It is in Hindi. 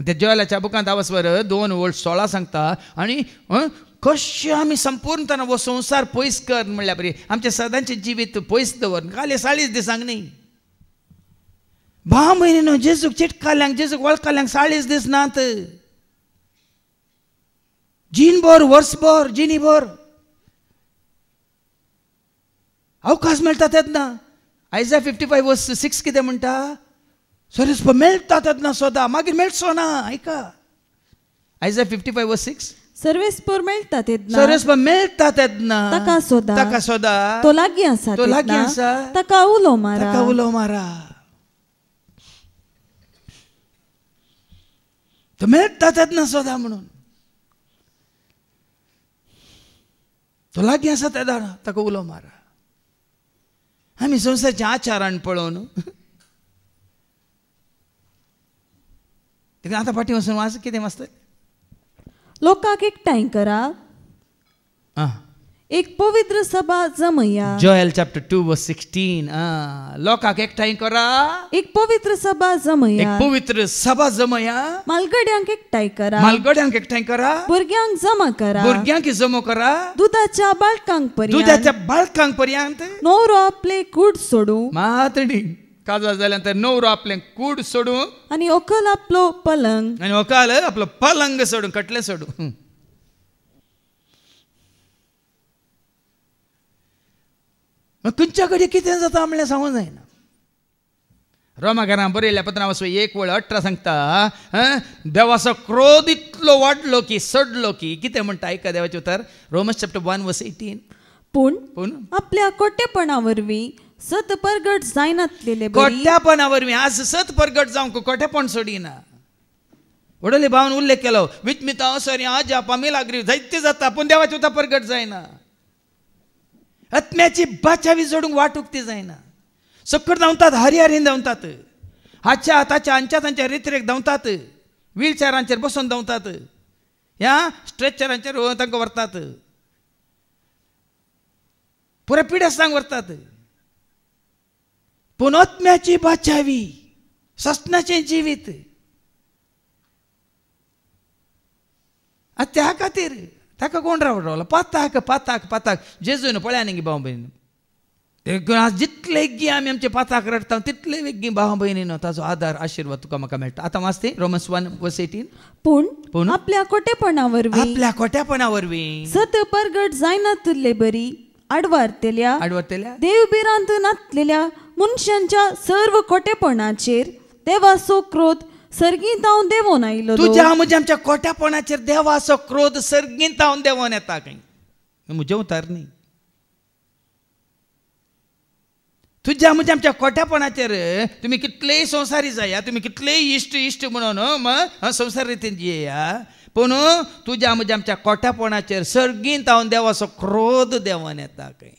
ते जोएलाच्या बुकांत आवाजवर 2:16 सांगता आणि कशें आमी संपूर्णपणान हो संवसार पयस कर म्हणल्या बरी आमचे सदांचे जिवीत पयस दवर खाली 40 दिसांक न्ही भाव म्हयनो जेजूक चिटकाल्यांक जेजूक वळखल्यांक 40 दीस नात जीनभर वर्सभर जिनीभर अवकाश मेळटा तेन्ना आयजा 55:6 कितें म्हणटा सर्वेस्प मेळटा तेन्ना सोदा मागीर मेळचो ना ऐका आयजा 55:6 सर्वेस्प मेळटा तेन्ना सर्वेस्प मेळटा तेन्ना ताका सोदा तो लागीं आसा ताका उलो मारा तो मेळटा तेन्ना सोदा म्हणून तो लागीं आसा तेन्ना ताका उलो मारा आमी संवसारचे आचारान पळोवन आतां फाटीं वचून वाच कितें वाचता लोकांक एकठांय करा एक पवित्र सभा जमया जोएल चॅप्टर 2:16 लोकांक एकठांय करा एक पवित्र सभा जमया मालगड्यांक एकठांय करा भुरग्यांक जमा करा दुधाच्या बाळकांक पर्यंत न्हवरो आपले कूड सोडूं मातडी काजा जाल्यानंतर न्हवरो आपले कूड सोडूं आनी व्हंकल आपलो पलंग सोडूं कटले सोडूं खंयच्या कडेन कितें जाता म्हणलें सांगूंक जायना रोमाकारांत बरयल्ल्या पत्रां वचून 1:18 सांगता देवाचो क्रोध इतलो वाडलो की सडलो की कितें म्हणटा आयका देवाचें उतर रोमन्स चॅप्टर 1:18 पूण आपल्या कोटेपणा वरवीं सत परगट जायनातलेले कोट्यापणा वरवीं आज सत परगट जावंक कोटेपण सोडिना वडले भावान उल्लेख केलो विचमिता सरी आज पामिलाग्री जायते जाता पूण देवाचें उतर परगट जायना आत्म्याची बाचावी जोडूंक वाटूक ती जायना सकट धांवतात हरिहरीन धांवतात हाच्या ताच्या हांच्या तांच्या रित्रेक धांवतात व्हीलचॅरांचेर बसून धांवतात ह्या स्ट्रेचरांचेर तांकां व्हरतात पुरे पिडेस्तांक व्हरतात पूण आत्म्याची बाचावी सस्नाचें जिवीत त्या खातीर ताका कोण रावलो पाताक जेजून पळया न्ही भाव भयणी जितले वेग्गी आमी आमचे पाताक रडटा तितले वेग्गी भाव भयणीनो ताचो आदार आशिर्वाद तुका म्हाका मेळटा आतां वाचते रोमन्स 1:18 पूण आपल्या कोटेपणा वरवीं सत परगट जायनातले बरी आडवारतेल्या देवबिरांत नातलेल्या मनशांच्या सर्व कोटेपणाचेर देवाचो क्रोध सर्गीत हांव देवोन आयलो तुज्या म्हज्या आमच्या कोट्यापणाचेर देवाचो क्रोध सर्गीत हांव देवोन येता खंय म्हजें उतर न्ही तुज्या म्हज्या आमच्या कोट्यापणाचेर तुमी कितलेय संवसारी जाया तुमी कितलेय इश्ट म्हणून संवसार रितीन जियेया पूण तुज्या म्हज्या आमच्या कोट्यापणाचेर सर्गीत हांव देवाचो क्रोध देवोन येता खंय